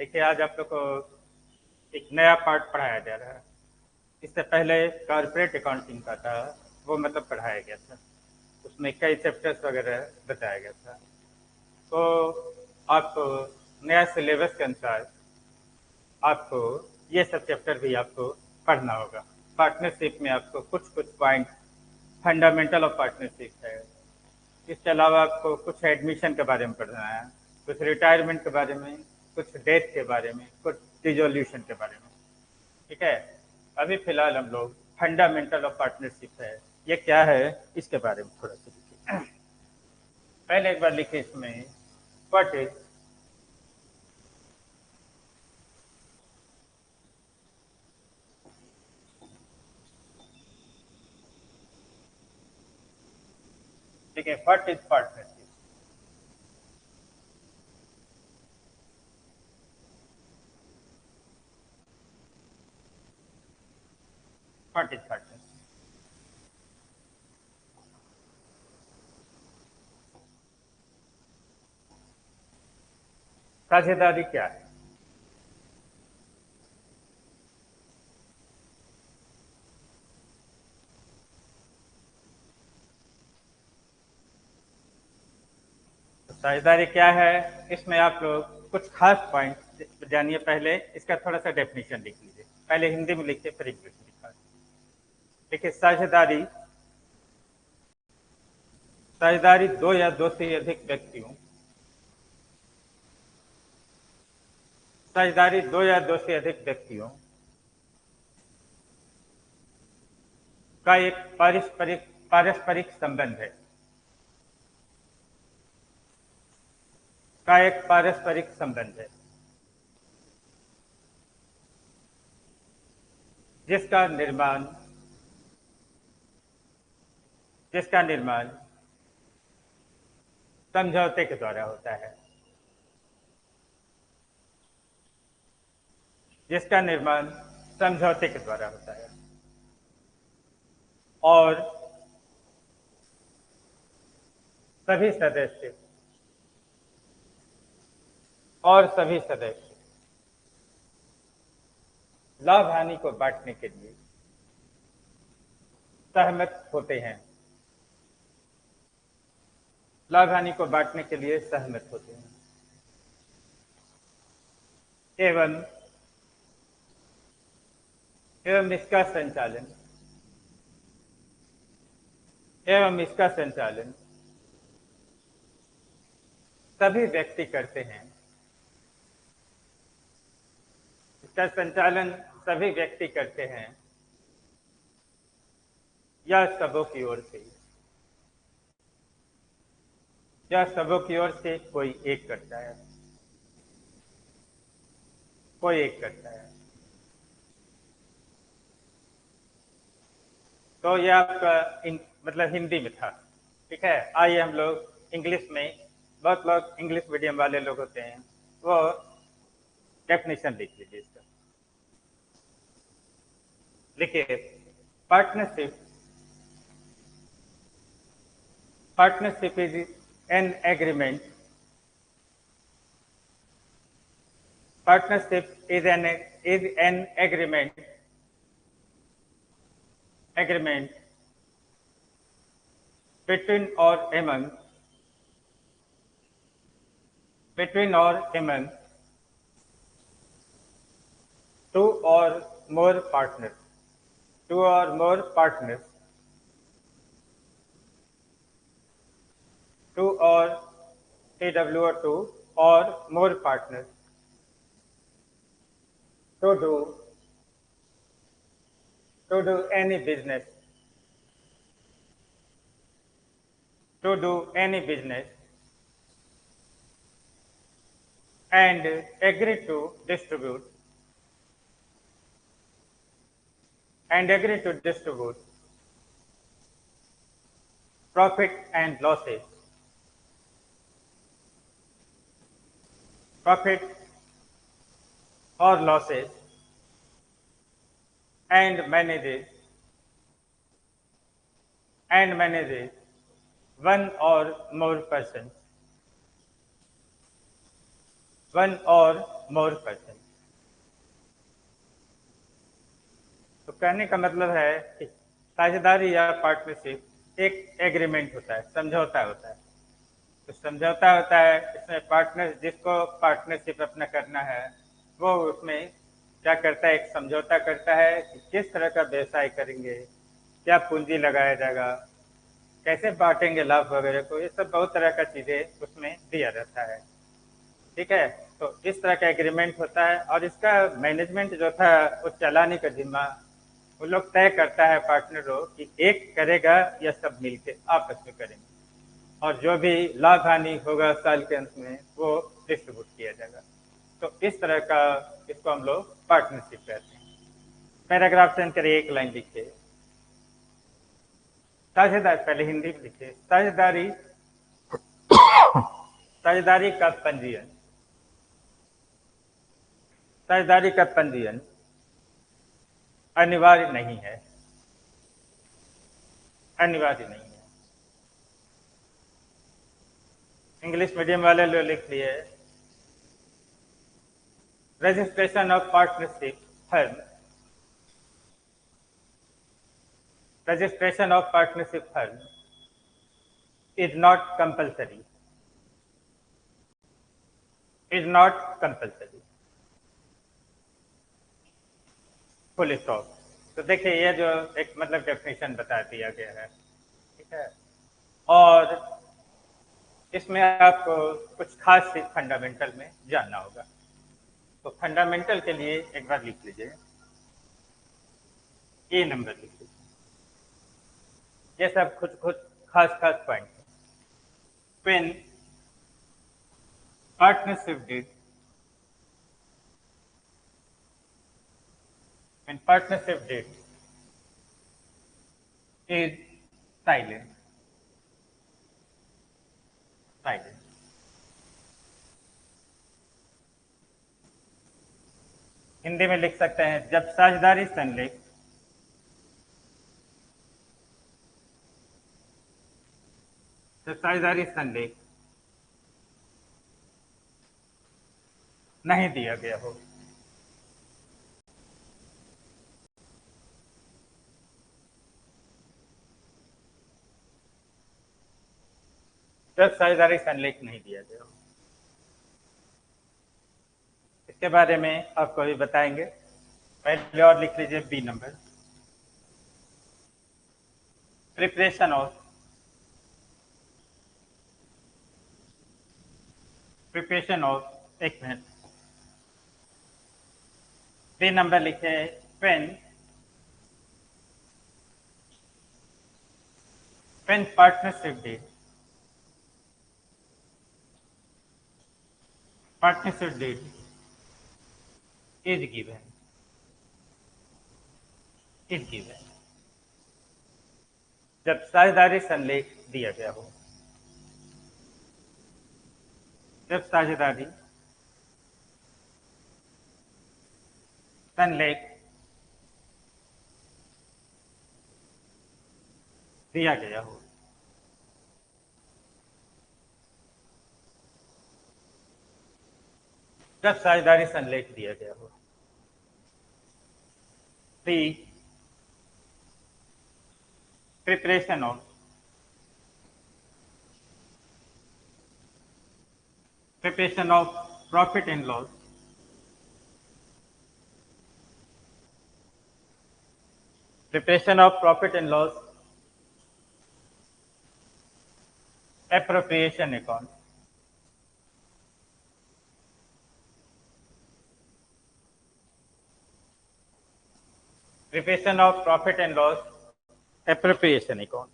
देखिए आज आप लोग को एक नया पार्ट पढ़ाया जा रहा है। इससे पहले कॉर्पोरेट अकाउंटिंग का था, वो मतलब पढ़ाया गया था, उसमें कई चैप्टर्स वगैरह बताया गया था। तो आपको नया सिलेबस के अनुसार आपको ये सब चैप्टर भी आपको पढ़ना होगा। पार्टनरशिप में आपको कुछ कुछ पॉइंट, फंडामेंटल ऑफ पार्टनरशिप है। इसके अलावा आपको कुछ एडमिशन के बारे में पढ़ना है, कुछ रिटायरमेंट के बारे में, कुछ डेथ के बारे में, कुछ डिजोल्यूशन के बारे में। ठीक है, अभी फिलहाल हम लोग फंडामेंटल ऑफ पार्टनरशिप है, ये क्या है इसके बारे में थोड़ा सा लिखिए। पहले एक बार लिखिए इसमें व्हाट इज, ठीक है, what is partnership. What is partnership, साझेदारी क्या है। तो साझेदारी क्या है, इसमें आप लोग कुछ खास पॉइंट जानिए। पहले इसका थोड़ा सा डेफिनेशन लिख लीजिए, पहले हिंदी में लिखिए फिर इंग्लिश में लिखा। देखिए साझेदारी, साझेदारी दो या दो से अधिक व्यक्तियों, साझेदारी दो या दो से अधिक व्यक्तियों का एक पारस्परिक पारस्परिक संबंध है, का एक पारस्परिक संबंध है जिसका निर्माण, जिसका निर्माण समझौते के द्वारा होता है, जिसका निर्माण समझौते के द्वारा होता है। और सभी सदस्य, और सभी सदस्य लाभ हानि को बांटने के लिए सहमत होते हैं, लाभ हानि को बांटने के लिए सहमत होते हैं। एवं एवं इसका संचालन, एवं इसका संचालन सभी व्यक्ति करते हैं, इसका संचालन सभी व्यक्ति करते हैं या सबों की ओर से, या सबों की ओर से कोई एक करता है, कोई एक करता है। तो ये आपका मतलब हिंदी में था। ठीक है, आइए हम लोग इंग्लिश में, बहुत लोग इंग्लिश मीडियम वाले लोग होते हैं, वो डेफिनेशन लिख लीजिए इसका। लिखिए partnership, partnership is an agreement, partnership is an agreement between or among, between or among two or more partners, two or more partners, two or TWO2 or more partners to do, to do any business, to do any business and agree to distribute, and agree to distribute profit and losses, profit or losses, and manages, and manages one or more persons one और more person. तो कहने का मतलब है कि साझेदारी या partnership एक एग्रीमेंट होता है, समझौता होता है। तो समझौता होता है, इसमें पार्टनर, जिसको पार्टनरशिप अपना करना है वो उसमें क्या करता है, एक समझौता करता है कि किस तरह का व्यवसाय करेंगे, क्या पूंजी लगाया जाएगा, कैसे बांटेंगे लाभ वगैरह को, ये सब बहुत तरह का चीजें उसमें दिया रहता है। ठीक है, तो इस तरह का एग्रीमेंट होता है और इसका मैनेजमेंट जो था वो चलाने का जिम्मा वो लोग तय करता है पार्टनरों कि एक करेगा या सब मिलके आपस में करेंगे, और जो भी लाभ हानि होगा साल के अंत में वो डिस्ट्रीब्यूट किया जाएगा। तो इस तरह का इसको हम लोग पार्टनरशिप कहते हैं। पैराग्राफ सेंड करिए, एक लाइन लिखिए। साझेदारी, पहले हिंदी में लिखिए। साझेदारी, साझेदारी का पंजीयन, साझेदारी का पंजीयन अनिवार्य नहीं है, अनिवार्य नहीं है। इंग्लिश मीडियम वाले लोग लिख लिए, registration of partnership firm, registration of partnership firm is not compulsory, is not compulsory, full stop. तो देखिए ये जो एक मतलब डेफिनेशन बता दिया गया है, ठीक है, और इसमें आपको कुछ खास चीज फंडामेंटल में जानना होगा। तो फंडामेंटल के लिए एक बार लिख लीजिए, ए नंबर लिख लीजिए, ये सब कुछ कुछ खास खास पॉइंट है। when partnership deed, when partnership deed is silent, silent, Hindi में लिख सकते हैं, जब साझेदारी संलेख साझेदारी संलेख नहीं दिया गया हो। जब साझेदारी संलेख नहीं दिया गया हो, इसके बारे में आपको अभी बताएंगे। पहले और लिख लीजिए B number, preparation of, preparation of, एक मिनट, बी नंबर लिखे, when when partnership deed, partnership deed is given, is given, जब साझेदारी संलेख दिया गया हो, जब साझेदारी संलेख दिया गया हो, जब साझेदारी संलेख दिया गया हो। C, preparation of, preparation of profit and loss, preparation of profit and loss, appropriation account, preparation of profit and loss, appropriation account,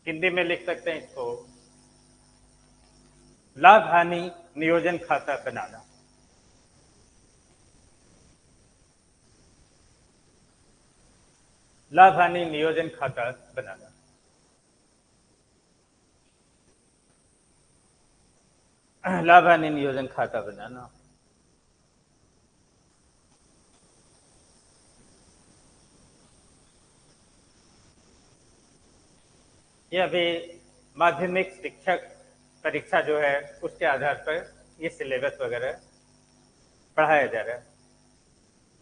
Hindi में लिख सकते हैं इसको, लाभ हानि नियोजन खाता बनाना। लाभ हानि नियोजन खाता बनाना, लाभ हानि नियोजन खाता बनाना। ये अभी माध्यमिक शिक्षक परीक्षा जो है उसके आधार पर ये सिलेबस वगैरह पढ़ाया जा रहा है।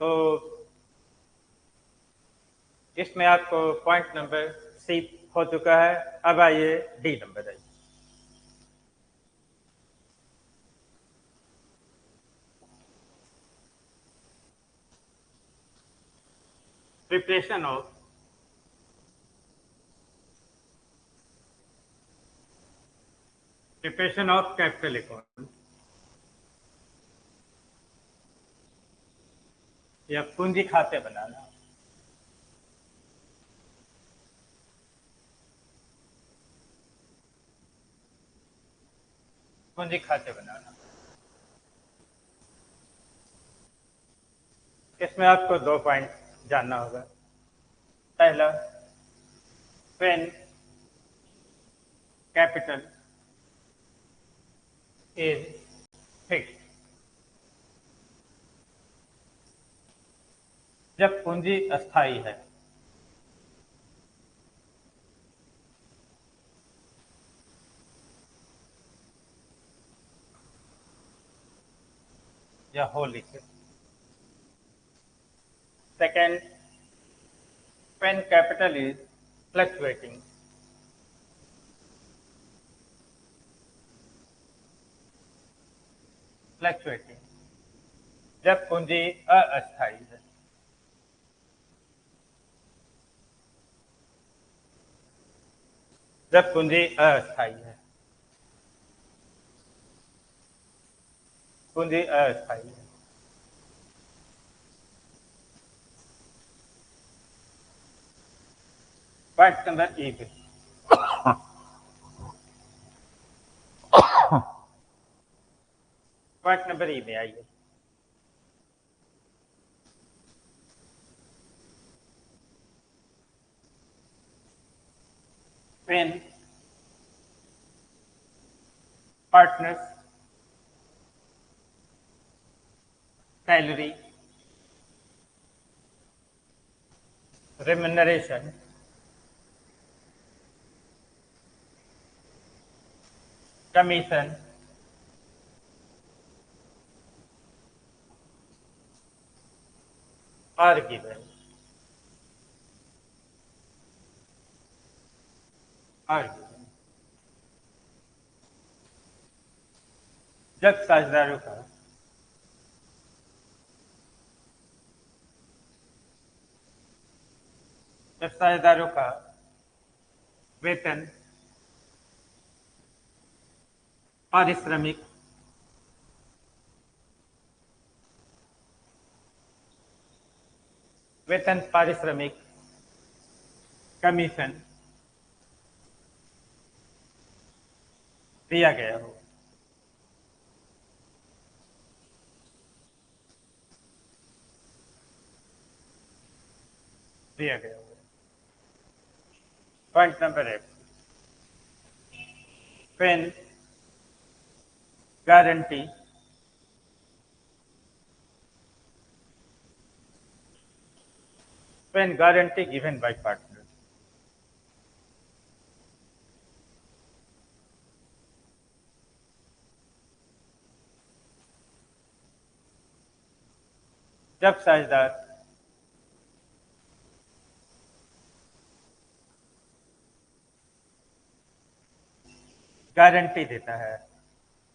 तो इसमें आपको पॉइंट नंबर सी हो चुका है। अब आइए डी नंबर आइए। प्रिपरेशन ऑफ कैपिटल अकाउंट या पूंजी खाते बनाना। पूंजी खाते बनाना, इसमें आपको 2 पॉइंट जानना होगा। पहला, व्हेन कैपिटल इज फिक्स्ड, जब पूंजी अस्थाई है। या हो लिखे। Second, when capital is fluctuating, जब पूंजी अस्थाई है। जब पूंजी अस्थाई है, पूंजी अस्थाई है। पॉइंट नंबर ई पे, पॉइंट नंबर ई में आइए। When partners salary remuneration commission are given, are given, जब साझेदारों का वेतन, पारिश्रमिक, कमीशन दिया गया हो। दिया गया हो। पॉइंट नंबर एक, when guarantee given by partner, जब साझेदार गारंटी देता है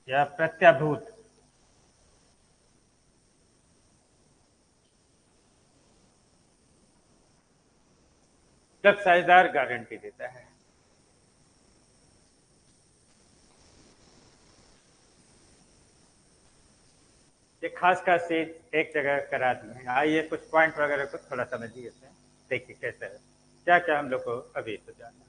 या प्रत्याभूत जब साझेदार गारंटी देता है। ये खास चीज एक जगह करा दी है। आइए कुछ पॉइंट वगैरह को थोड़ा समझिए, देखिए कैसे है, क्या क्या हम लोग को अभी तो जानना।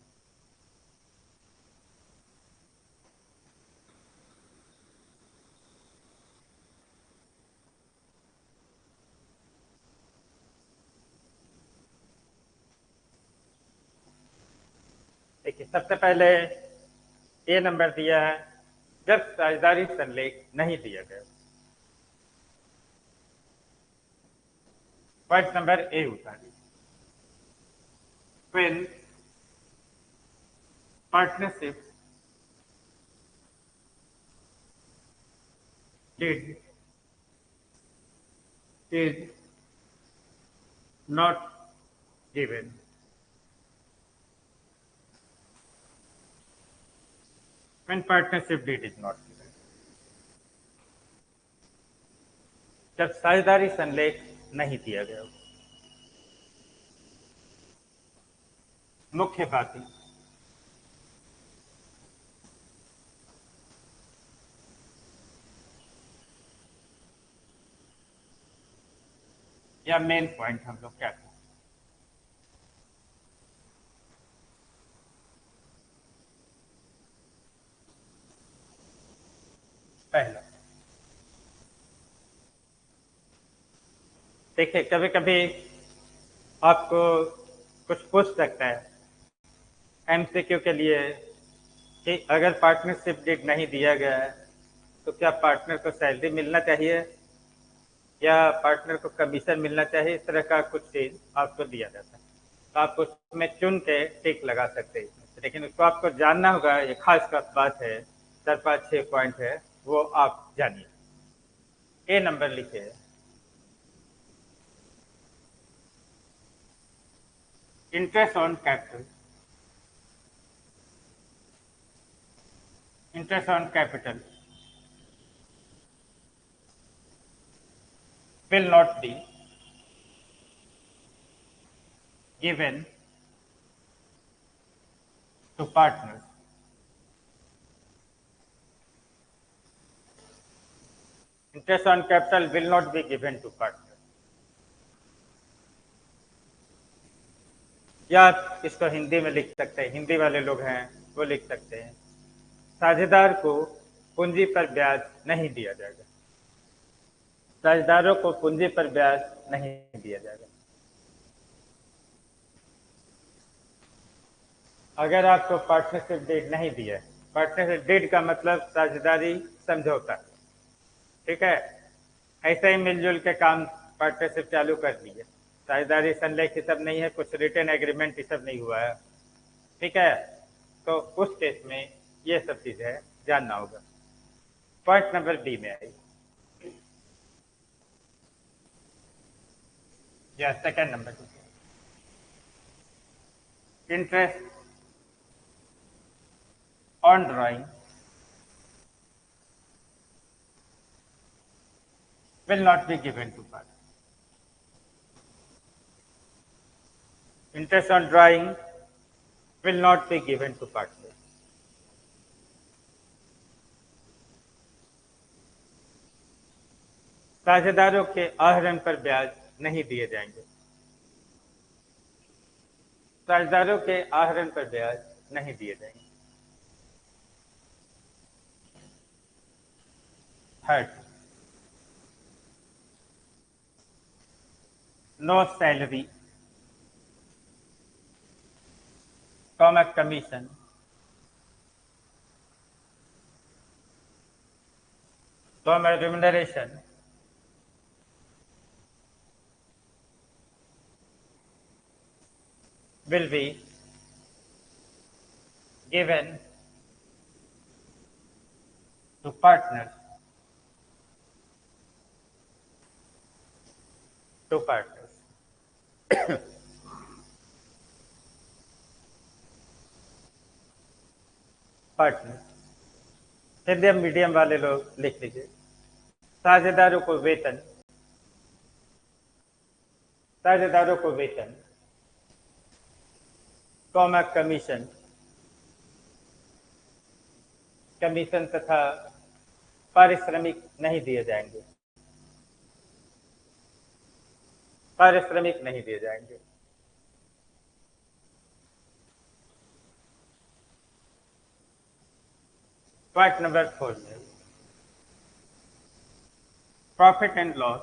देखिए सबसे पहले ए नंबर दिया है, जब साझेदारी संलेख नहीं दिया गया। पॉइंट नंबर ए उतारिए, when partnership did is not given. When partnership deed is not given. जब साझेदारी संलेख नहीं दिया गया हो। मुख्य बातें या मेन पॉइंट हम लोग क्या करें। पहला, देखिए कभी कभी आपको कुछ पूछ सकता है एमसीक्यू के लिए कि अगर पार्टनरशिप डीड नहीं दिया गया है तो क्या पार्टनर को सैलरी मिलना चाहिए या पार्टनर को कमीशन मिलना चाहिए, इस तरह का कुछ चीज आपको दिया जाता है। तो आप उसमें चुन के टिक लगा सकते हैं, लेकिन उसको आपको जानना होगा। ये खास खास बात है, 4 5 6 पॉइंट है, वो आप जानिए। ए नंबर लिखिए, interest on capital, interest on capital will not be given to partners. Interest on capital will not be given to partners. या आप इसको हिंदी में लिख सकते हैं, हिंदी वाले लोग हैं वो लिख सकते हैं, साझेदार को पूंजी पर ब्याज नहीं दिया जाएगा। साझेदारों को पूंजी पर ब्याज नहीं दिया जाएगा। अगर आपको पार्टनरशिप डीड नहीं दिया, पार्टनरशिप डीड का मतलब साझेदारी समझौता, ठीक है। ऐसे ही मिलजुल के काम पार्टनरशिप चालू कर लिए, साझेदारी संलेख ये सब नहीं है, कुछ रिटर्न एग्रीमेंट ये सब नहीं हुआ है, ठीक है। तो उस केस में ये सब चीजें जानना होगा। पॉइंट नंबर बी में आई, या second number, interest on drawing will not be given to partner. Interest on drawing will not be given to partner. साझेदारों के आहरण पर ब्याज नहीं दिए जाएंगे। साझेदारों के आहरण पर ब्याज नहीं दिए जाएंगे। Third, no salary comma commission comma remuneration will be given to partners, to partners. Partner, Hindi medium वाले लोग लिख लीजिए, साझेदारों को वेतन, साझेदारों को वेतन कॉमा कमीशन, कमीशन तथा पारिश्रमिक नहीं दिए जाएंगे, पारिश्रमिक नहीं दिए जाएंगे। पॉइंट नंबर 4 में प्रॉफिट एंड लॉस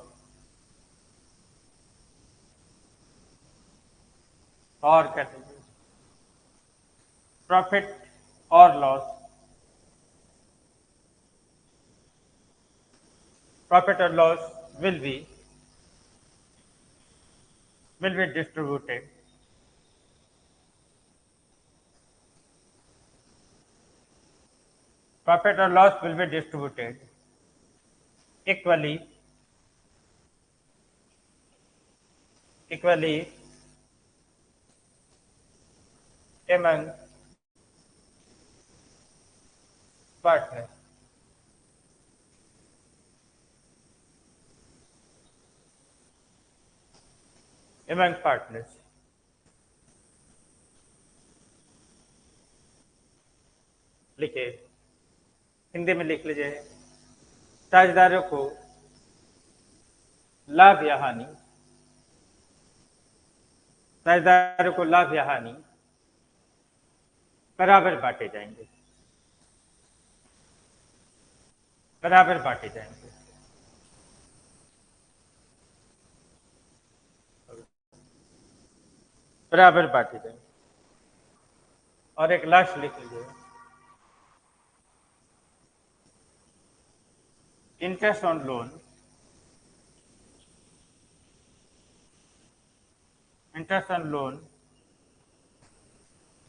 और कर लीजिए, प्रॉफिट और लॉस, प्रॉफिट और loss will be distributed profit or loss will be distributed equally among partners. Among partners. लिखिए, हिंदी में लिख लीजिए। साझेदारों को लाभ या हानि, साझेदारों को लाभ या हानि बराबर बांटे जाएंगे, बराबर बांटे जाएंगे। बराबर बांटे जाएंगे। और एक लास्ट लिख लीजिए, interest on loan, interest on loan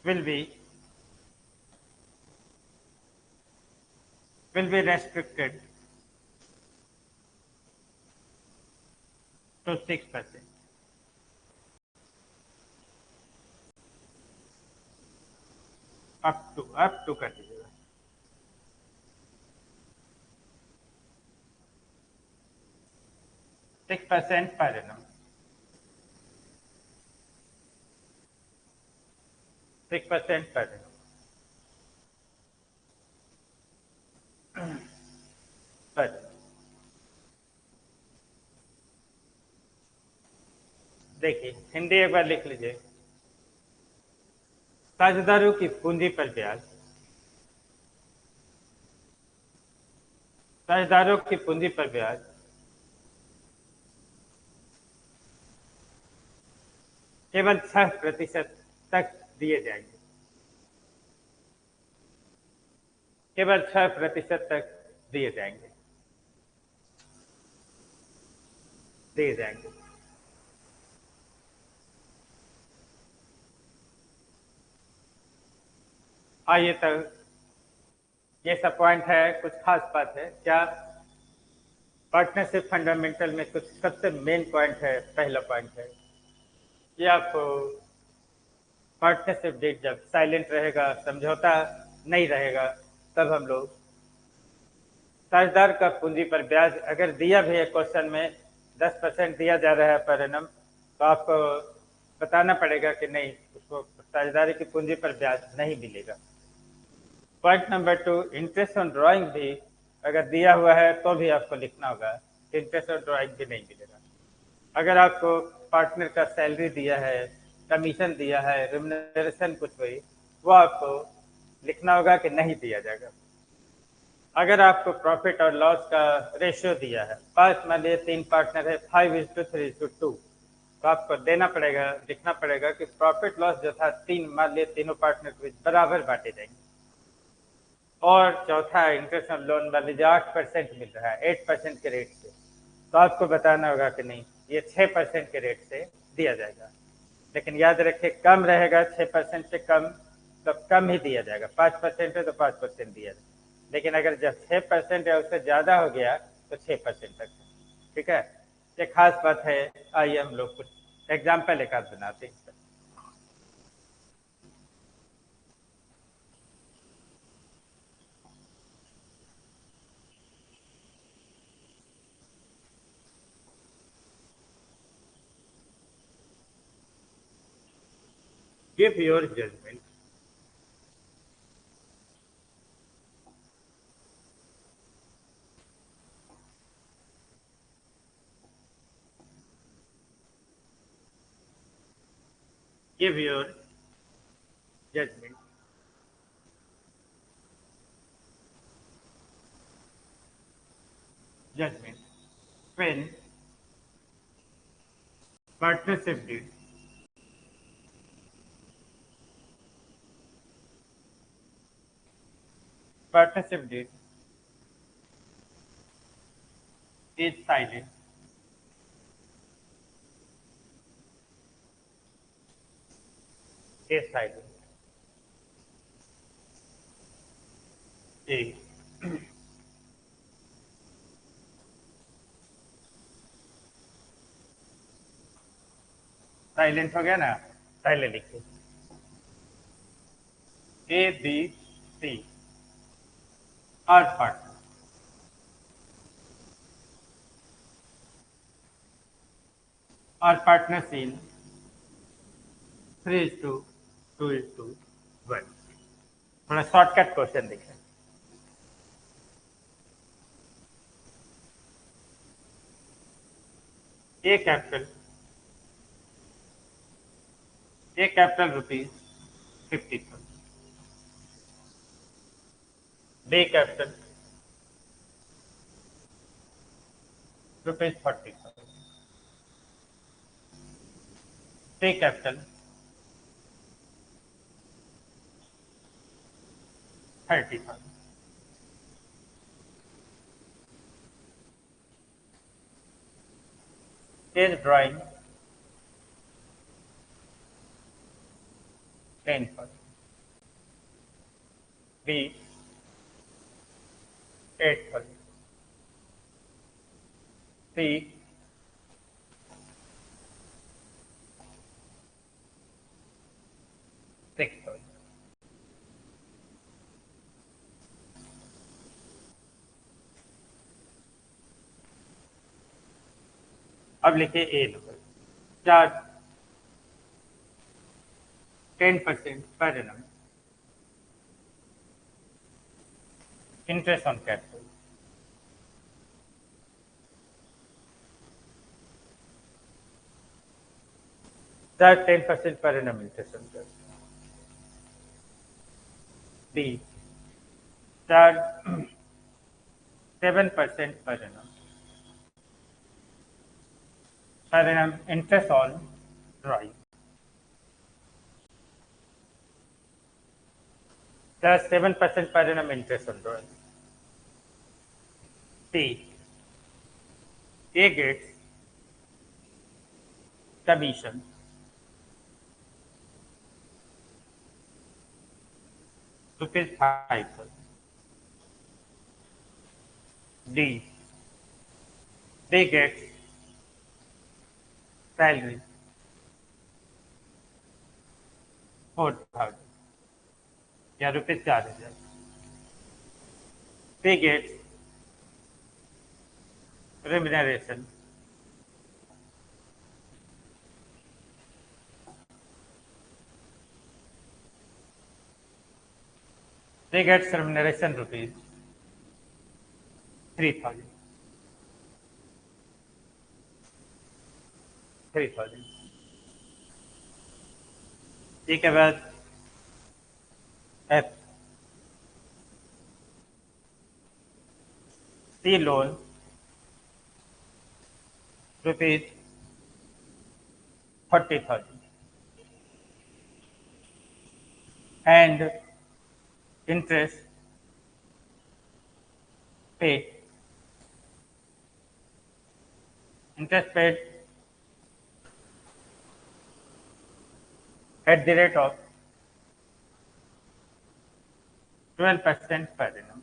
will be restricted to 6%. up to कर दीजिएगा। 6% per annum, 6% per annum। पर देखिए, हिंदी एक बार लिख लीजिए। साझेदारों की पूंजी पर ब्याज, साझेदारों की पूंजी पर ब्याज केवल 6% तक दिए जाएंगे, केवल 6% तक दिए जाएंगे, दिए जाएंगे। आइए तक ये सब पॉइंट है, कुछ खास बात है क्या? पार्टनरशिप फंडामेंटल में कुछ सबसे मेन पॉइंट है। पहला पॉइंट है कि आपको पार्टनरशिप डीड जब साइलेंट रहेगा, समझौता नहीं रहेगा, तब हम लोग साझेदार का पूंजी पर ब्याज अगर दिया भी है क्वेश्चन में 10% दिया जा रहा है पर एनम, तो आपको बताना पड़ेगा कि नहीं, उसको साझेदारी की पूंजी पर ब्याज नहीं मिलेगा। Point number 2, interest on drawing भी अगर दिया हुआ है तो भी आपको लिखना होगा, इंटरेस्ट ऑन ड्राइंग भी नहीं मिलेगा। अगर आपको पार्टनर का सैलरी दिया है, कमीशन दिया है, रिम्यूनरेशन कुछ हुई, वो आपको लिखना होगा कि नहीं दिया जाएगा। अगर आपको प्रॉफिट और लॉस का रेशियो दिया है, 5 मान लीजिए 3 पार्टनर है, 5:3:2, तो आपको देना पड़ेगा, लिखना पड़ेगा कि प्रॉफिट लॉस जो था 3 मान लीजिए तीनों पार्टनर के बीच बराबर बांटे जाएंगे। और चौथा, इंटरेस्ट ऑन लोन मान लीजिए 8% मिल रहा है 8% के रेट से, तो आपको बताना होगा कि नहीं, ये 6% के रेट से दिया जाएगा। लेकिन याद रखिए, कम रहेगा 6% से कम तो कम ही दिया जाएगा, 5% है तो 5% दिया जाएगा। लेकिन अगर जब 6% या उससे ज़्यादा हो गया तो 6% तक है। ठीक है, ये खास बात है। आइए हम लोग कुछ एग्जाम्पल एक आध बनाते हैं। Give your judgment. Give your judgment. Judgment when partnership deed partnership deed is silent, is silent. A. Silent हो गया ना, पहले लिखिए ABC are partner. Our partners in 3:2:1। थोड़ा शॉर्टकट क्वेश्चन देखें। A capital ₹50,000। B capital ₹40,000। C capital 30,000। is drawing 10,000। B 8,000। C 6,000। अब लिखिए ए number. Charge 10% per annum interest on capital। Charge 10% per annum interest on capital। B charge 7% per annum interest on drawing। Charge 7% per annum interest on drawing। C A gets commission ₹5,000। D they get salary 4,000 या ₹4,000। They get remuneration rupees 3,000। 3,000। इसके बाद F C loan rupees 40,000 and interest paid at the rate of 12% per annum।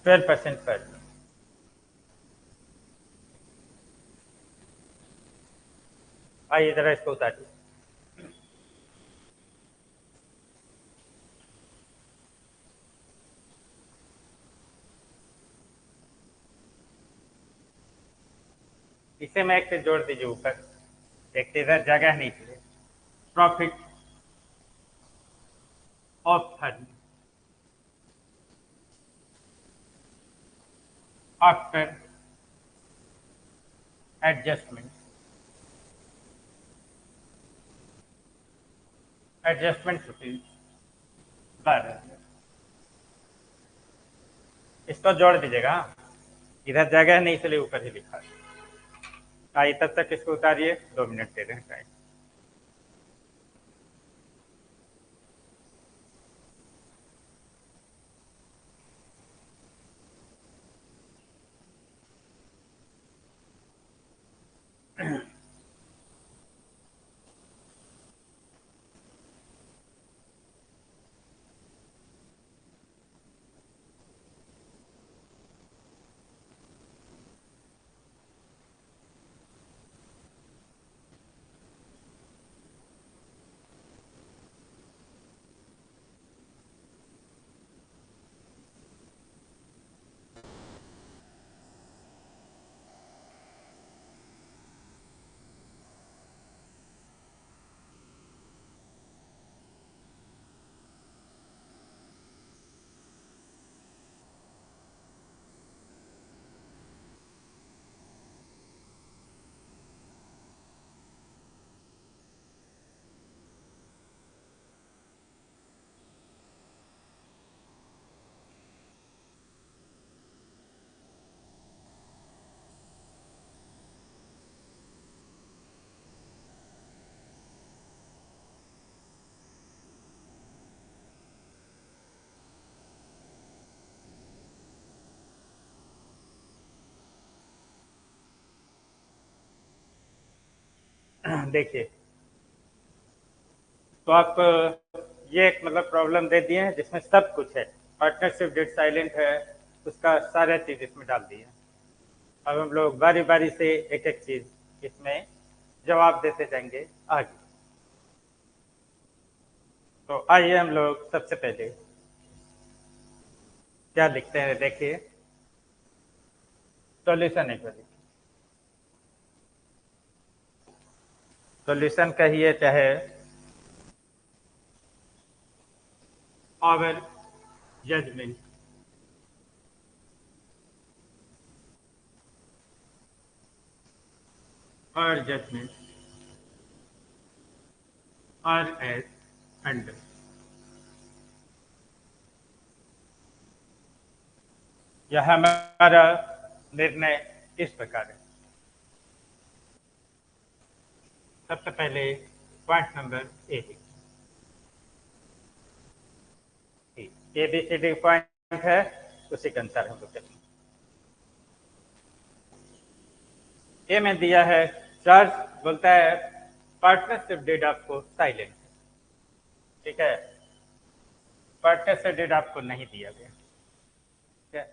12% per annum। आइए जरा इसको उतारिए। इसे मैं एक से जोड़ दीजिए ऊपर, एक इधर जगह नहीं थी। Profit of firm after adjustment rupees 12,000। इसको जोड़ दीजिएगा, इधर जगह नहीं इसलिए ऊपर ही लिखा है। आइए तब तक इसको उतारिए, 2 मिनट दे दें टाइम। देखिए, तो आप ये एक मतलब प्रॉब्लम दे दिए हैं जिसमें सब कुछ है, पार्टनरशिप डेट साइलेंट है, उसका सारा चीज इसमें डाल दिया। अब हम लोग बारी बारी से एक एक चीज इसमें जवाब देते जाएंगे आगे। तो आइए हम लोग सबसे पहले क्या लिखते हैं, देखिए सॉल्यूशन इक्वलिटी। सॉल्यूशन कहिए चाहे आवर जजमेंट, और जजमेंट आर एस अंडर। यह हमारा निर्णय इस प्रकार है। सबसे पहले point number A B C D point है, उसी के अनुसार हम लोग चलेंगे। ए में दिया है चार्ज, बोलता है पार्टनरशिप डेट आपको साइलेंट है, ठीक है, पार्टनरशिप डेट आपको नहीं दिया गया, ठीक है।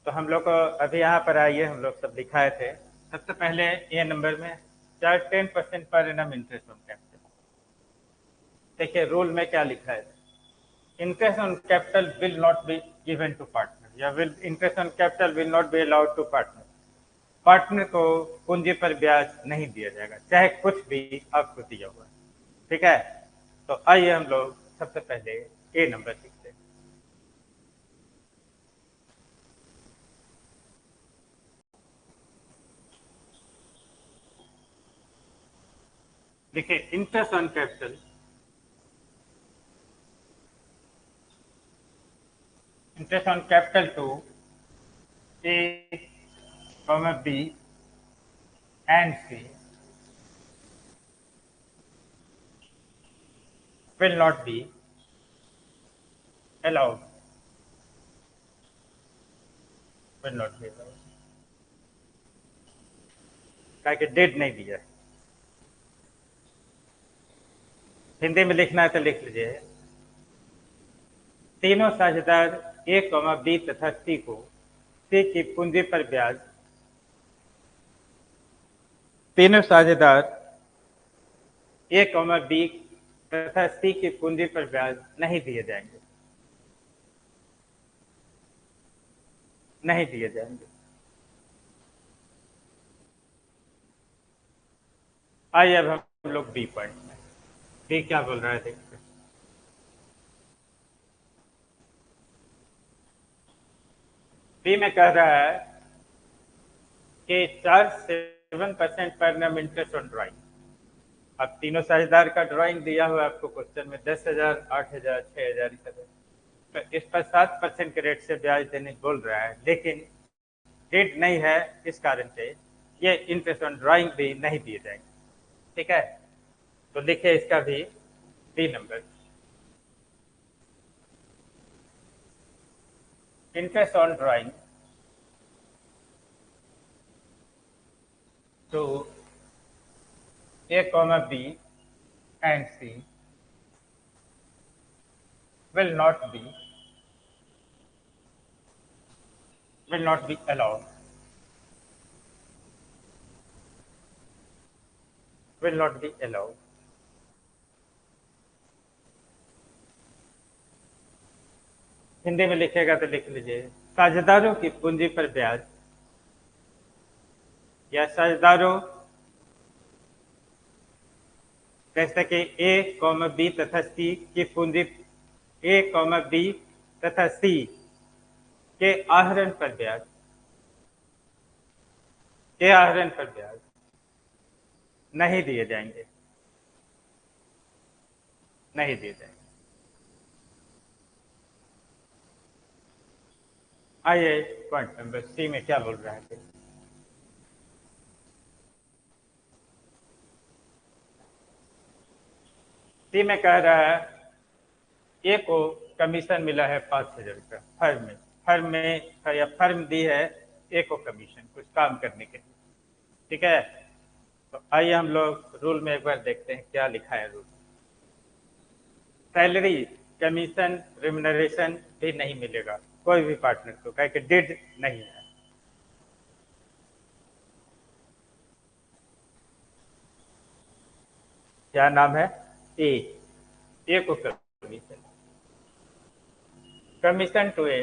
तो हम लोग को अभी यहाँ पर आइए, हम लोग सब दिखाए थे। सबसे पहले ए नंबर में charge 10% per annum interest on capital. देखिए रूल में क्या लिखा है, interest on capital will not be given to partner, या will interest on capital will not be allowed to partner। Partner को पूंजी पर ब्याज नहीं दिया जाएगा, चाहे कुछ भी आपको दिया हुआ, ठीक है। तो आइए हम लोग सबसे पहले ए नंबर लिखते हैं। देखिए interest on capital, interest on capital to A comma B and C will not be allowed, will not be allowed, ताकि डेट नहीं दिया है। हिंदी में लिखना है तो लिख लीजिए, तीनों साझेदार ए कॉमा बी तथा सी को सी की पूंजी पर ब्याज, तीनों साझेदार ए कॉमा बी तथा सी की पूंजी पर ब्याज नहीं दिए जाएंगे, नहीं दिए जाएंगे। आइए अब हम लोग बी पॉइंट में, बी क्या बोल रहा है देखते हैं। बी में कह रहा है कि charge 7% per annum interest on drawing. अब तीनों साझेदार का ड्राइंग दिया हुआ है आपको क्वेश्चन में, 10,000, 8,000, 6,000 तो इस पर 7% के रेट से ब्याज देने बोल रहा है, लेकिन डेट नहीं है, इस कारण से ये इंटरेस्ट ऑन ड्राइंग भी नहीं दिए जाएंगे, ठीक है। तो लिखिए इसका भी B number, interest on drawing to A comma B and C will not be will not be allowed, will not be allowed। Hindi में लिखेगा तो लिख लीजिए, साझेदारों की पूंजी पर ब्याज या साझेदारों जैसे कि ए कॉमा बी तथा सी की पूंजी, ए कॉमा बी तथा सी के आहरण पर ब्याज, के आहरण पर ब्याज नहीं दिए जाएंगे, नहीं दिए जाएंगे। आइए पॉइंट नंबर सी में क्या बोल रहा है। सी में कह रहा है ए को कमीशन मिला है 5,000 रुपया फर्म में, फर्म में या फर्म दी है ए को कमीशन कुछ काम करने के लिए, ठीक है। तो आइए हम लोग रूल में एक बार देखते हैं क्या लिखा है रूल। सैलरी, कमीशन, रिम्यूनरेशन भी नहीं मिलेगा कोई भी पार्टनर को, कह के डिड नहीं है। क्या नाम है? ए को commission, commission to A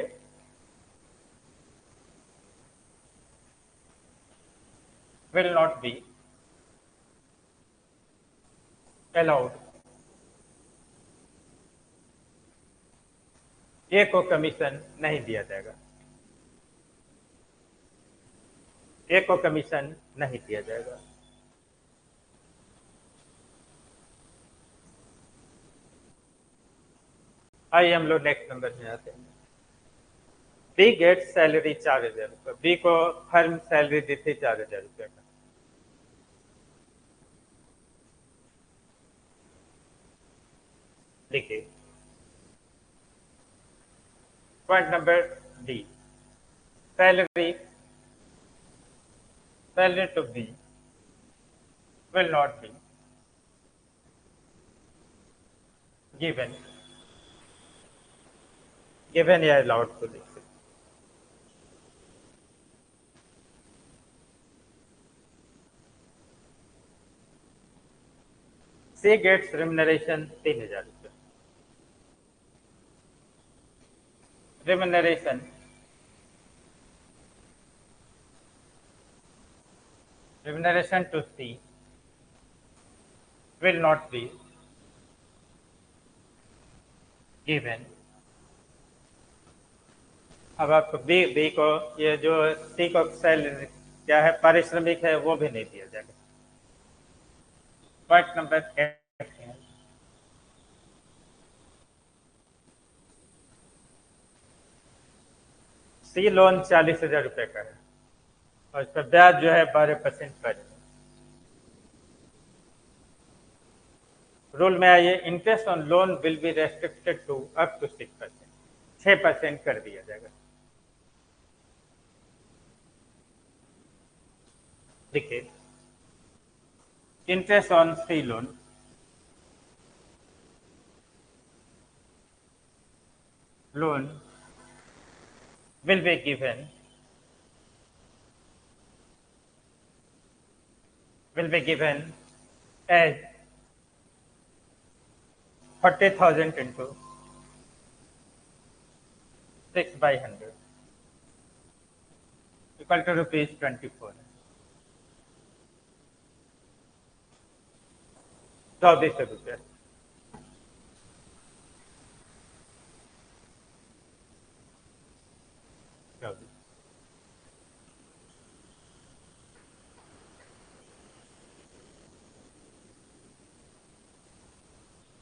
will not be allowed। A को कमीशन नहीं दिया जाएगा, ए को कमीशन नहीं दिया जाएगा। आइए हम लोग नेक्स्ट नंबर में आते हैं। बी गेट सैलरी 4,000 रुपये, बी को फर्म सैलरी दी थी 4,000 रुपये का। देखिए point number D, salary, salary to B will not be given, given या allowed को लिख सकते। सी गेट्स रिम्यूनरेशन 3,000 रुपये, remuneration, remuneration to C will not be given। अब आपको बी को, ये जो सी को सैलरी क्या है, पारिश्रमिक है, वो भी नहीं दिया जाएगा। पॉइंट नंबर एट, सी लोन 40,000 रुपये का है और इसका ब्याज जो है 12% पर। रूल में आइए, interest on loan will be restricted to up to 6%, 6% कर दिया जाएगा। देखिए interest on C loan, loan will be given, will be given as 40,000 into 6/100 equal to rupees 24, 2400 रुपये।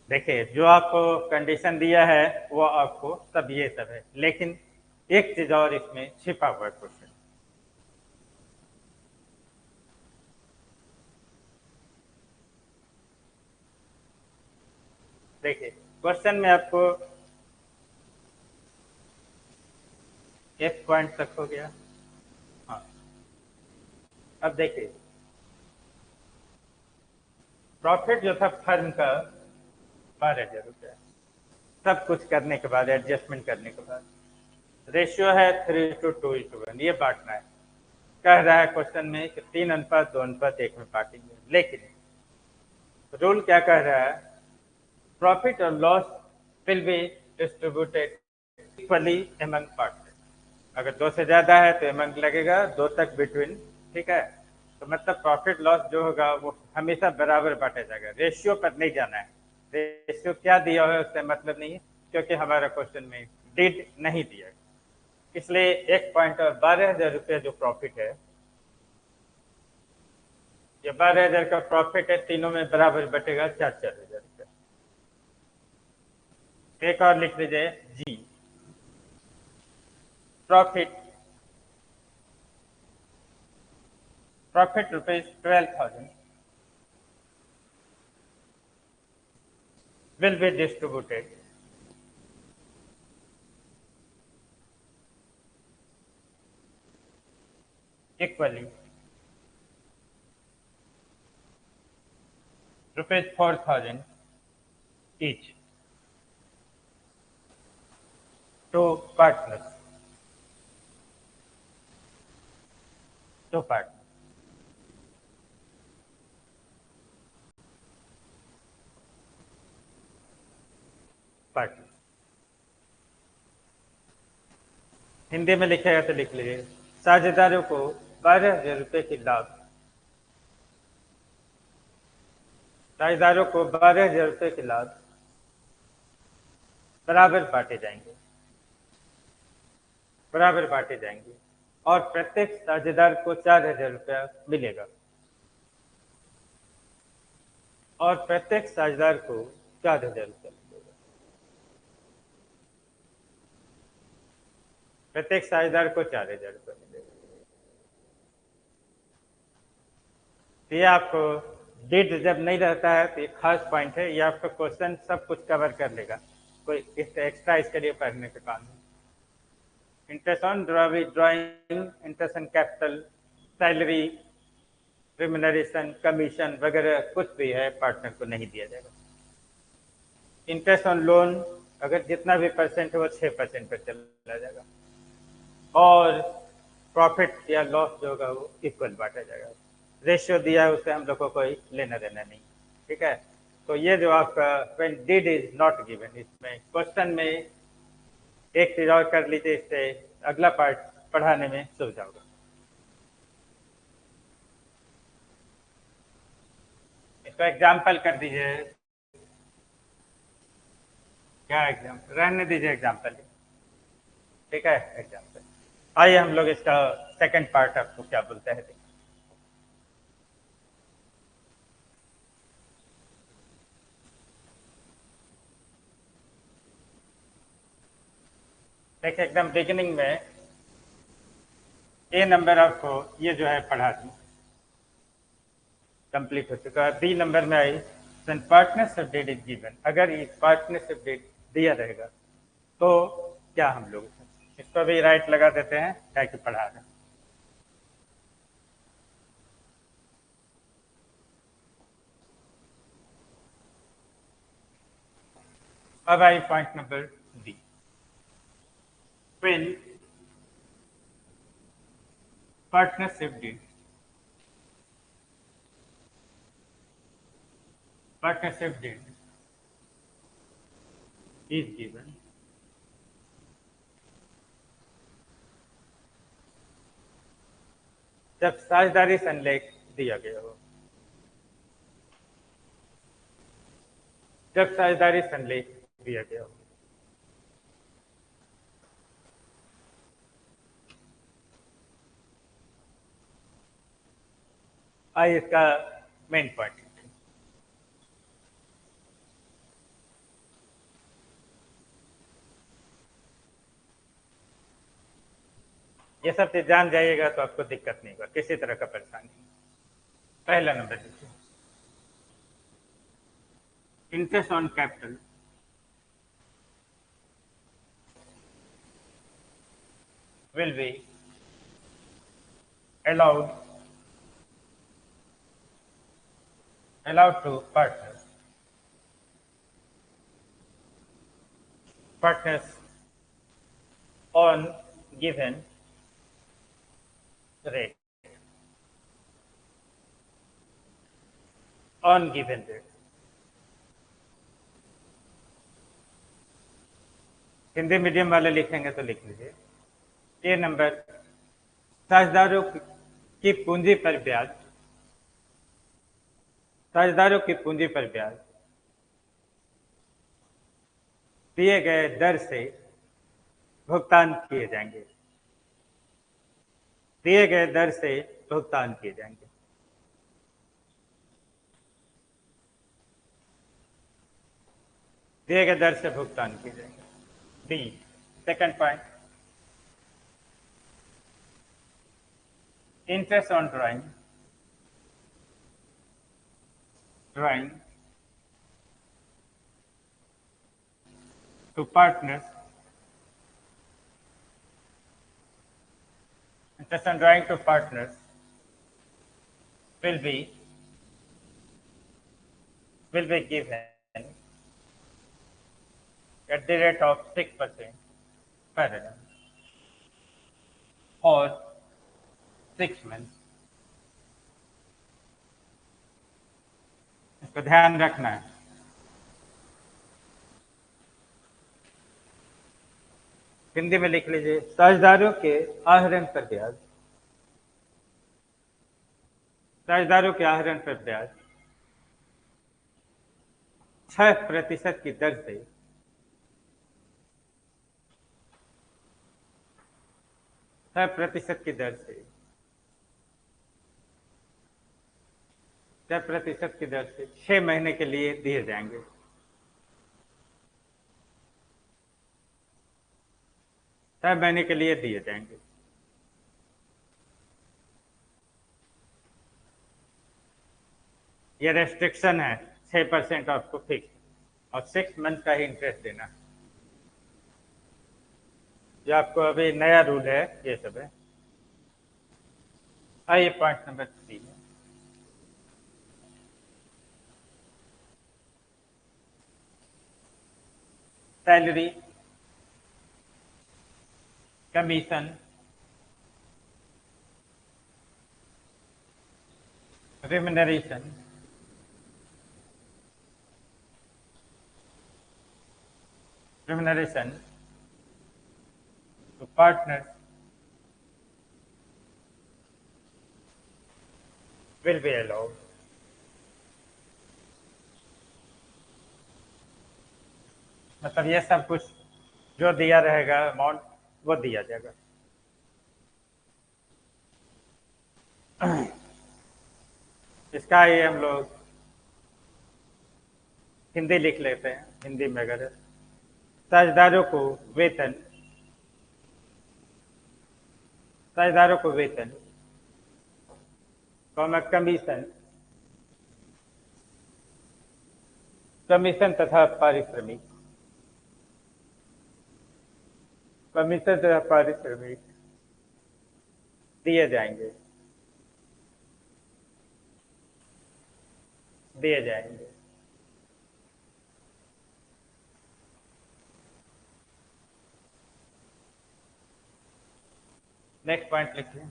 देखिए जो आपको कंडीशन दिया है वो आपको सब ये सब है, लेकिन एक चीज और इसमें छिपा हुआ क्वेश्चन। देखिए क्वेश्चन में आपको एक पॉइंट तक हो गया। हाँ, अब देखिए प्रॉफिट जो था फर्म का 12,000 रुपये, सब कुछ करने के बाद, एडजस्टमेंट करने के बाद, रेशियो है 3:2:1, ये बांटना है। कह रहा है क्वेश्चन में कि 3:2:1 में बांटेंगे, लेकिन रूल क्या कह रहा है, प्रॉफिट और loss will be distributed equally among partner. अगर दो से ज्यादा है तो एमंग लगेगा, दो तक बिटवीन, ठीक है। तो मतलब प्रॉफिट लॉस जो होगा वो हमेशा बराबर बांटा जाएगा, रेशियो पर नहीं जाना है। रेशियो क्या दिया है उससे मतलब नहीं है, क्योंकि हमारा क्वेश्चन में डिड नहीं दिया, इसलिए एक पॉइंट और 12,000 रुपये जो प्रॉफिट है, ये 12,000 का प्रॉफिट है, तीनों में बराबर बटेगा 4,000 रुपये। एक और लिख लीजिए जी, profit, profit rupees 12,000 will be distributed equally rupees 4,000 each to partners. To partners. Partners. Hindi में लिखेगा तो लिख लीजिए। साझेदारों को 12,000 रुपये की लाभ, साझेदारों को 12,000 रुपये की लाभ बराबर बांटे जाएंगे, बराबर बांटे जाएंगे और प्रत्येक साझेदार को 4,000 रुपया मिलेगा, और प्रत्येक साझेदार को 4,000 रुपया मिलेगा, प्रत्येक साझेदार को 4,000 रुपया मिलेगा। ये आपको डेट जब नहीं रहता है तो ये खास पॉइंट है, ये आपका क्वेश्चन सब कुछ कवर कर लेगा, कोई एक्स्ट्रा इसके लिए पढ़ने का काम नहीं। Interest on drawing, interest on capital, salary, remuneration, commission वगैरह कुछ भी है पार्टनर को नहीं दिया जाएगा। इंटरेस्ट ऑन लोन अगर जितना भी परसेंट है वो 6% पर चला जाएगा, और प्रॉफिट या लॉस जो होगा वो इक्वल बांटा जाएगा। रेशियो दिया है उससे हम लोग को कोई लेना देना नहीं, ठीक है। तो ये जो आपका when did is not given, इसमें क्वेश्चन में एक चीज और कर लीजिए, इससे अगला पार्ट पढ़ाने में सुविधा होगा। इसको एग्जाम्पल कर दीजिए। क्या एग्जाम्पल, रहने दीजिए एग्जाम्पल, ठीक है एग्जाम्पल। आइए हम लोग इसका सेकंड पार्ट आपको क्या बोलते हैं। देखिए एकदम बिगिनिंग में ए नंबर आपको ये जो है पढ़ा दी, कंप्लीट हो चुका है। बी नंबर में आई पार्टनरशिप डेट इज गिवन, अगर ये पार्टनरशिप डेट दिया रहेगा तो क्या हम लोग इसको भी राइट लगा देते हैं, क्या कि पढ़ा रहे। अब आई point number D, when partnership deed, partnership deed is given, जब साझेदारी संलेख दिया गया हो, जब साझेदारी संलेख दिया गया हो। आइए इसका मेन पॉइंट, ये सब चीज जान जाइएगा तो आपको दिक्कत नहीं होगा, किसी तरह का परेशानी। पहला नंबर देखिए, interest on capital will be allowed to partners on given rate, on given rate। Hindi medium वाले लिखेंगे तो लिख लीजिए। ये नंबर, साझेदारों की पूंजी पर ब्याज, साझेदारों की पूंजी पर ब्याज दिए गए दर से भुगतान किए जाएंगे, दिए गए दर से भुगतान किए जाएंगे। दिए गए दर से भुगतान किए जाएंगे। D second point, interest on drawing to partners, interest on drawing to partners will be will be given at the rate of 6% per annum for 6 months. इसको ध्यान रखना है। हिंदी में लिख लीजिए, साझेदारों के आहरण पर ब्याज, साझेदारों के आहरण पर ब्याज 6% की दर से 6% की दर से 6% की दर से 6 महीने के लिए दिए जाएंगे। 6 महीने के लिए दिए जाएंगे। ये रेस्ट्रिक्शन है, 6% आपको फिक्स और 6 मंथ का ही इंटरेस्ट देना। जो आपको अभी नया रूल है ये सब है। आइए पॉइंट नंबर 3 में, salary, commission, remuneration, remuneration to partners will be allowed. मतलब ये सब कुछ जो दिया रहेगा अमाउंट वो दिया जाएगा। इसका ही हम लोग हिंदी लिख लेते हैं। हिंदी में अगर साझेदारों को वेतन, साझेदारों को वेतन, कमीशन, कमीशन तथा पारिश्रमिक, कमीशन तथा पारिश्रमिक दिए जाएंगे, दिए जाएंगे। नेक्स्ट पॉइंट लिखिए,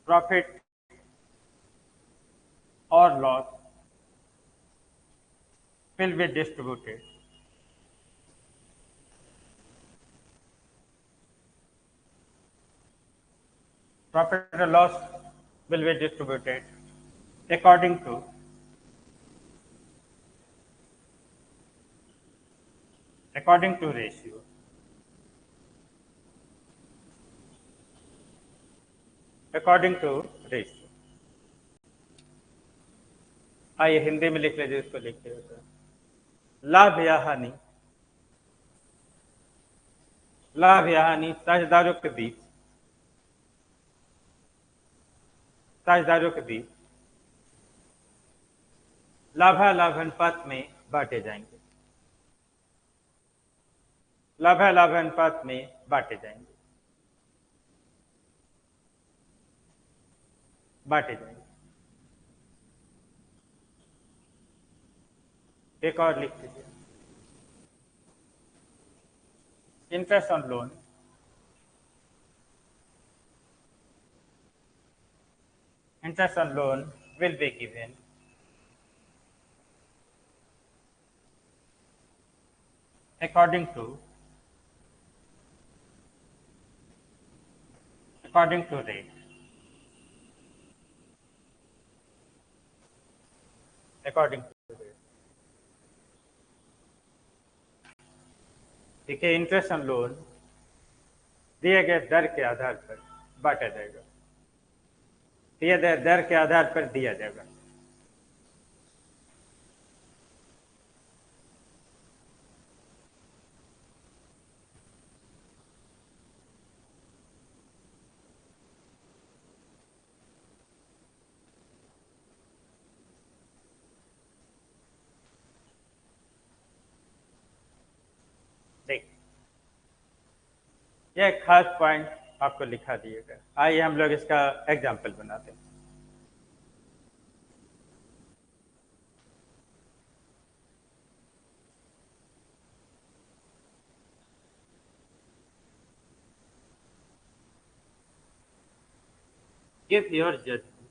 प्रॉफिट और loss will be distributed profit or loss will be distributed according to ratio, according to ratio। आइए हिंदी में लिख लीजिए, इसको लिखिए, लाभ या हानि, लाभ या हानि साझेदारों के बीच, साझेदारों के बीच लाभालाभ अनुपात में बांटे जाएंगे, लाभालाभ अनुपात में बांटे जाएंगे, बांटे जाएंगे। एक और लिख लीजिए, interest on loan, interest on loan will be given according to rate, according to rate। देखिए, इंटरेस्ट ऑन लोन दिए गए दर के आधार पर बांटा जाएगा, दिए गए दर के आधार पर दिया जाएगा। देख, यह खास पॉइंट आपको लिखा दिएगा। आइए हम लोग इसका एग्जाम्पल बनाते हैं। Give your judgment,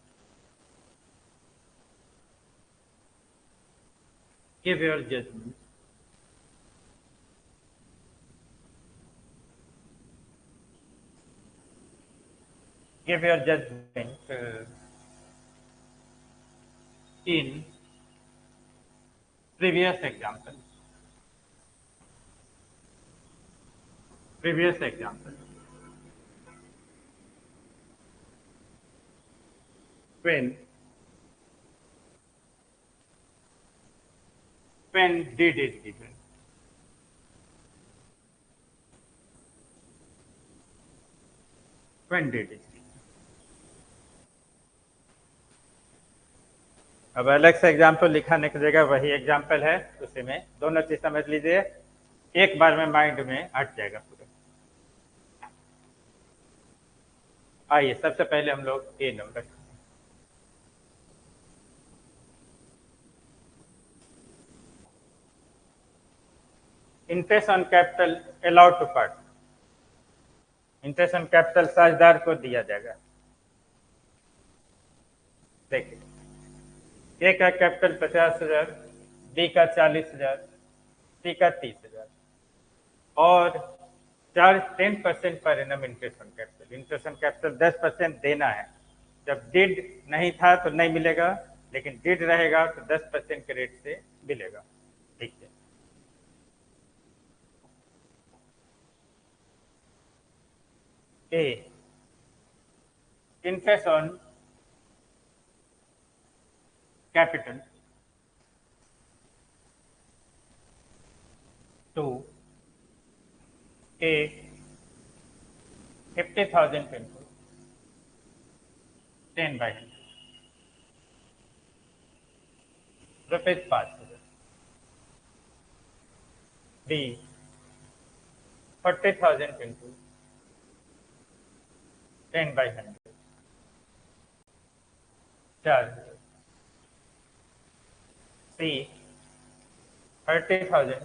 give your judgment, give your judgment in previous example, previous example, when did is given, when did is given। अब अलग से एग्जाम्पल लिखाने की जगह वही एग्जाम्पल है, उसी में दोनों चीज समझ लीजिए, एक बार में माइंड में हट जाएगा पूरा। आइए सबसे पहले हम लोग A number, interest on capital allowed to part, interest on capital साझेदार को दिया जाएगा। देखिए, ए का कैपिटल 50,000, बी का 40,000, सी का 30,000 और charge 10% per annum interest on capital. Interest on capital 10% देना है। जब डिड नहीं था तो नहीं मिलेगा, लेकिन डिड रहेगा तो 10% के रेट से मिलेगा। ठीक है, A interest on capital to A 50,000 into 10/100 rupees 5,000। B 40,000 into 10/100 4,000। C 30,000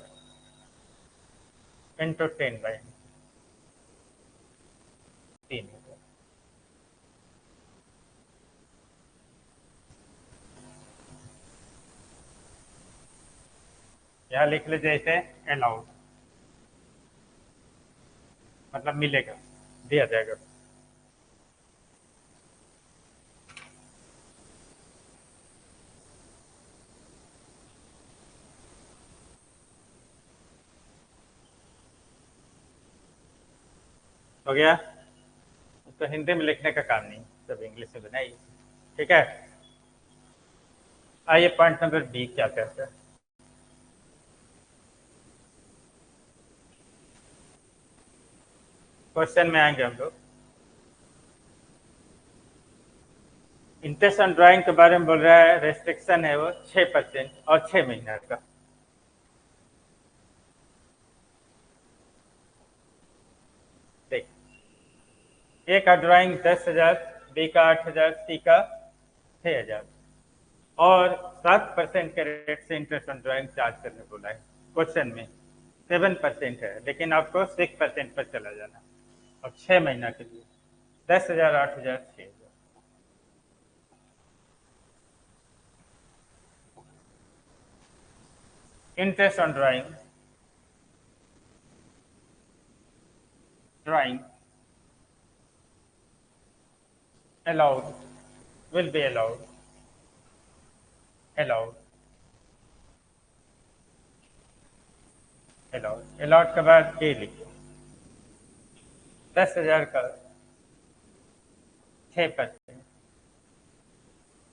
into 10/100 3,000। यहाँ लिख लीजिए इसे अलाउड, मतलब मिलेगा, दिया जाएगा। हो गया, तो हिंदी में लिखने का काम नहीं, सब इंग्लिश में बनाइए। ठीक है, आइए पॉइंट नंबर बी क्या कहता है। क्वेश्चन में आएंगे हम लोग। इंटरेस्ट ऑन ड्राइंग के बारे में बोल रहा है, रेस्ट्रिक्शन है वो 6% और 6 महीने का। देख, ए का ड्राइंग 10,000, बी का 8,000, सी का 6,000 और 7% के रेट से इंटरेस्ट ऑन ड्राइंग चार्ज करने बोला है। क्वेश्चन में 7% है, लेकिन आपको 6% पर चला जाना और 6 महीना के लिए 10,000, 8,000, 6,000। Interest on drawing, drawing allowed, will be allowed, allowed, allowed, allowed के बाद ए लिखो। 10,000 का 6%,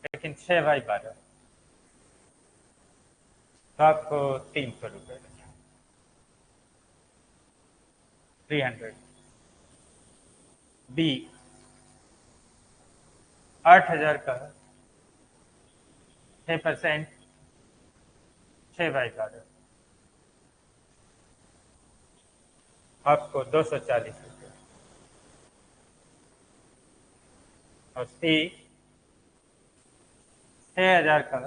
लेकिन 6/12 तो आपको 300 रुपये, 300। बी 8,000 का 6%, 6/12 आपको 240 रुपये। और सी 6,000 का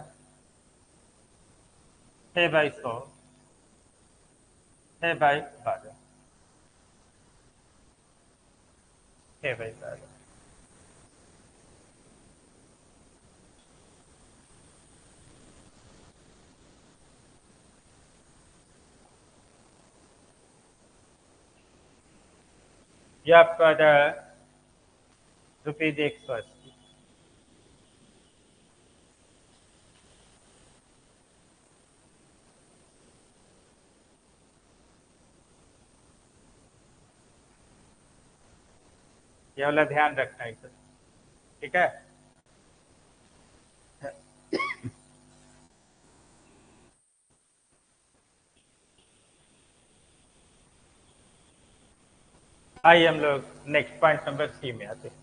6/100 6/12 6/12। ये आपका आ जाएगा ₹180। ये वाला ध्यान रखना है सर, ठीक है। आइए हम लोग नेक्स्ट पॉइंट नंबर सी में आते हैं।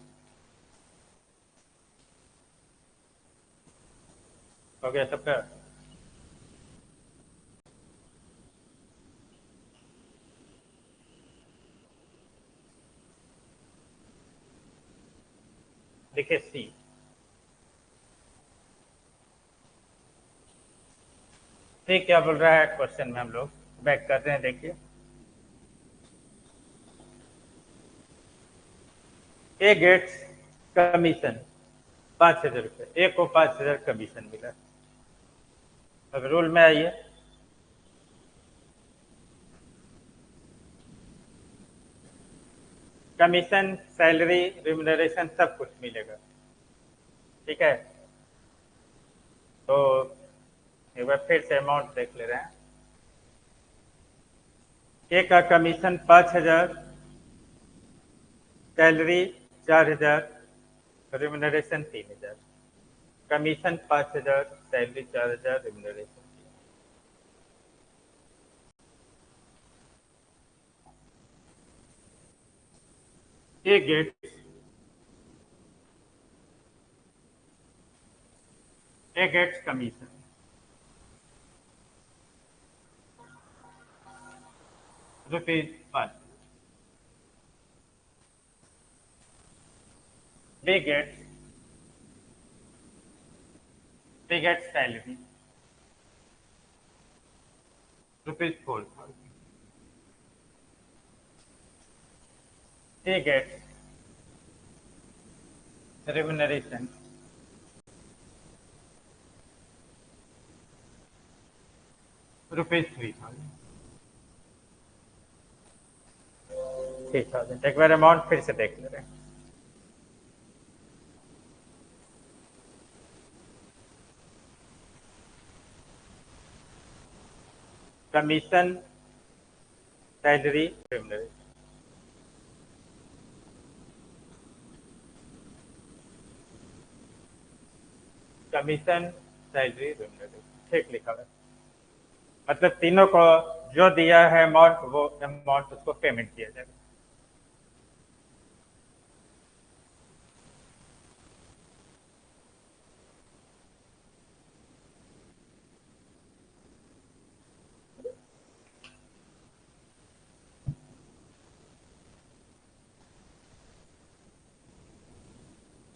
हो गया सबका? देखिए सी, सी क्या बोल रहा है क्वेश्चन में, हम लोग बैक करते हैं। देखिए ए गेट्स कमीशन 5,000 रुपये, ए को 5,000 कमीशन मिला। अब रूल में आइए, कमीशन, सैलरी, रिम्यूनरेशन सब कुछ मिलेगा, ठीक है। तो एक बार फिर से अमाउंट देख ले रहे हैं। ए का commission 5,000, salary 4,000, remuneration 3,000। Commission 5,000, salary 4,000, remuneration. A gets commission ₹5। B gets salary ₹4,000। C gets remuneration ₹3,000। 3,000। एक बार अमाउंट फिर से देख ले रहे हैं। Commission, salary, remuneration. Commission, salary, remuneration, ठीक लिखा हुआ है। मतलब तीनों को जो दिया है अमाउंट, वो अमाउंट उसको पेमेंट किया जाएगा।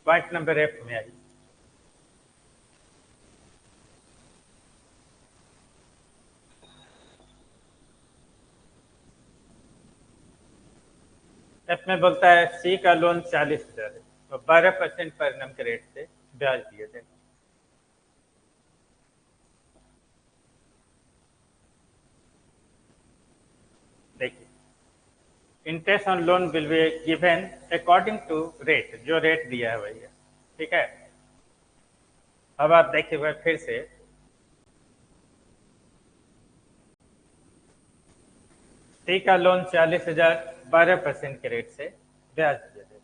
पॉइंट नंबर एफ में आई। एफ में बोलता है सी का लोन 40,000 है, तो 12% पर एनम के रेट से ब्याज दिया जाएगा। देखिए, interest on loan will be given according to rate, जो रेट दिया है वही है, ठीक है। अब आप देखिए हुए फिर से, सी का लोन 40,000, 12% के रेट से ब्याज दिया जाएगा।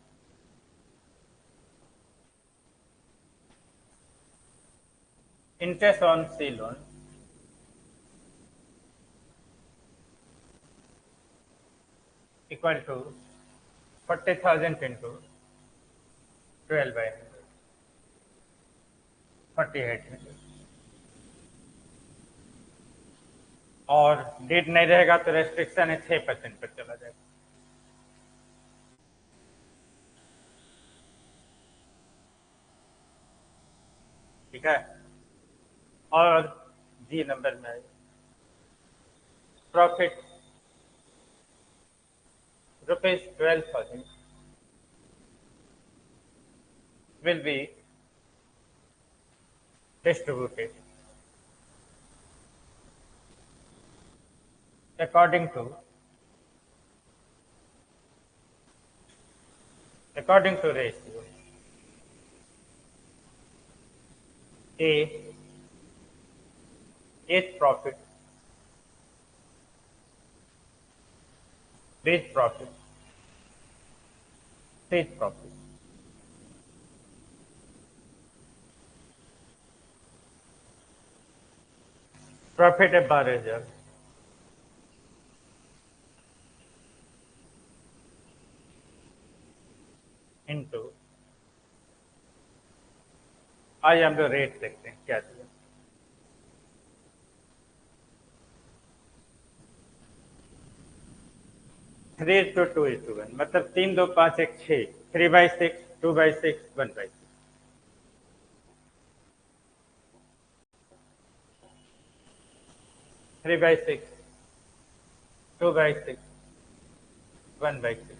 Interest on C loan equal to 40,000 into 12/100, 4800। और डेट नहीं रहेगा तो रेस्ट्रिक्शन है, 6% पर चला जाएगा। है। और जी नंबर में आए profit ₹12,000 will be distributed according to ratio A 8 profit, B profit, C profit. Profit है 12,000 इंटू, आइए हम लोग रेट देखते हैं क्या दिया। 3:2:1 मतलब 3 2 5 1 6, 3/6, 2/6, 1/6। 3/6, 2/6, 1/6।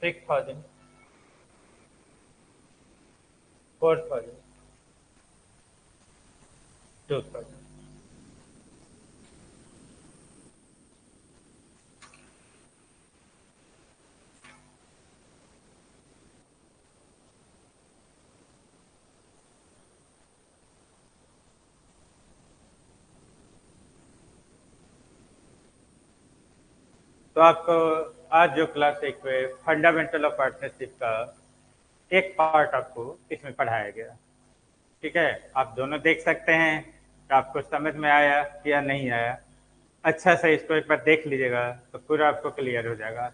6,000, 4,000, 2,000। तो आपको आज जो क्लास एक फंडामेंटल ऑफ पार्टनरशिप का एक पार्ट आपको इसमें पढ़ाया गया। ठीक है, आप दोनों देख सकते हैं कि आपको समझ में आया या नहीं आया। अच्छा से इसको एक बार देख लीजिएगा तो पूरा आपको क्लियर हो जाएगा।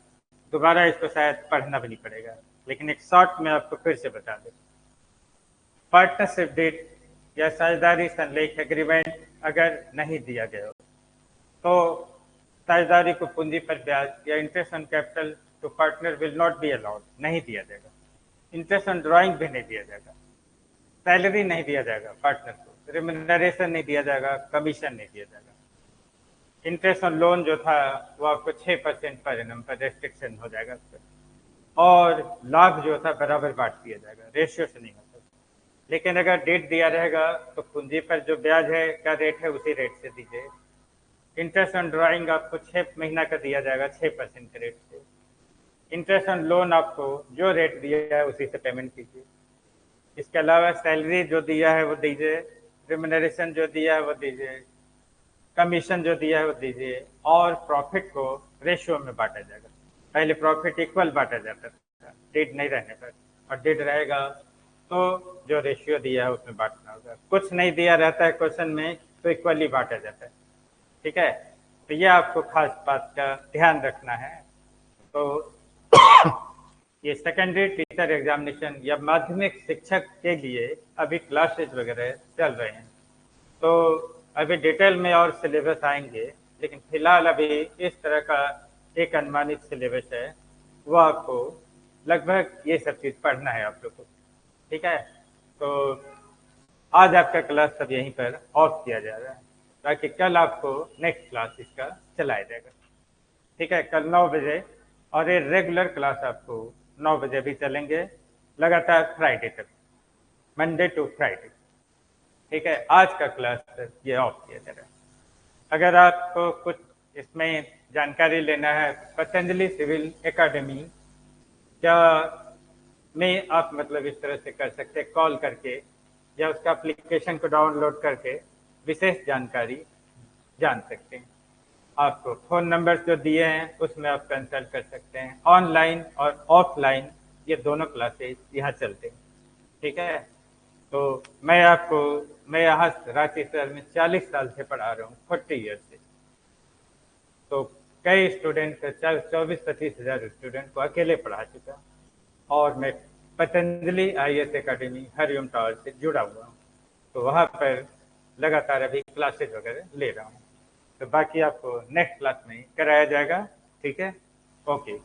दोबारा इसको शायद पढ़ना भी नहीं पड़ेगा, लेकिन एक शॉर्ट में आपको फिर से बता दें। पार्टनरशिप डीड या साझेदारी संलेख एग्रीमेंट अगर नहीं दिया गया हो तो साझेदारी को पूंजी पर ब्याज या interest on capital to partner will not be allowed, नहीं दिया जाएगा। इंटरेस्ट ऑन ड्राइंग भी नहीं दिया जाएगा, सैलरी नहीं दिया जाएगा पार्टनर को, रिम्यूनरेशन नहीं दिया जाएगा, कमीशन नहीं दिया जाएगा। इंटरेस्ट ऑन लोन जो था वो आपको 6% पर एनम पर रेस्ट्रिक्शन हो जाएगा उस पर, और लाभ जो था बराबर बांट दिया जाएगा, रेशियो से नहीं होता। लेकिन अगर डेट दिया रहेगा तो पूंजी पर जो ब्याज है क्या रेट है उसी रेट से दीजिए। इंटरेस्ट ऑन ड्राइंग आपको 6 महीना का दिया जाएगा 6% के रेट से। इंटरेस्ट ऑन लोन आपको जो रेट दिया है उसी से पेमेंट कीजिए। इसके अलावा सैलरी जो दिया है वो दीजिए, रिम्यूनरेशन जो दिया है वो दीजिए, कमीशन जो दिया है वो दीजिए, और प्रॉफिट को रेशियो में बांटा जाएगा। पहले प्रॉफिट इक्वल बांटा जाता था डेट नहीं रहने पर, और डेट रहेगा तो जो रेशियो दिया है उसमें बांटना होगा। कुछ नहीं दिया रहता है क्वेश्चन में तो इक्वली बांटा जाता है। ठीक है, तो ये आपको खास बात का ध्यान रखना है। तो ये सेकेंडरी टीचर एग्जामिनेशन या माध्यमिक शिक्षक के लिए अभी क्लासेज वगैरह चल रहे हैं, तो अभी डिटेल में और सिलेबस आएंगे, लेकिन फिलहाल अभी इस तरह का एक अनुमानित सिलेबस है, वो आपको लगभग ये सब चीज़ पढ़ना है आप लोग को। ठीक है, तो आज आपका क्लास सब यहीं पर ऑफ किया जा रहा है, ताकि कल आपको नेक्स्ट क्लास इसका चलाया जाएगा। ठीक है, कल 9 बजे, और ये रेगुलर क्लास आपको 9 बजे भी चलेंगे लगातार फ्राइडे तक, मंडे टू फ्राइडे। ठीक है, आज का क्लास ये ऑफ किया जा रहा है। अगर आपको कुछ इसमें जानकारी लेना है, पतंजलि सिविल एकेडमी क्या में आप मतलब इस तरह से कर सकते हैं, कॉल करके या उसका एप्लीकेशन को डाउनलोड करके विशेष जानकारी जान सकते हैं। आपको फ़ोन नंबर्स जो दिए हैं उसमें आप कंसल्ट कर सकते हैं। ऑनलाइन और ऑफलाइन ये दोनों क्लासेस यहाँ चलते हैं। ठीक है, तो मैं यहाँ रांची शहर में 40 साल से पढ़ा रहा हूँ, 40 ईयर से। तो कई स्टूडेंट 24-25 हज़ार स्टूडेंट को अकेले पढ़ा चुका, और मैं Patanjali IAS academy Hariom tower से जुड़ा हुआ हूँ, तो वहाँ पर लगातार अभी क्लासेज वगैरह ले रहा हूँ। तो बाकी आपको नेक्स्ट क्लास में कराया जाएगा। ठीक है, ओके।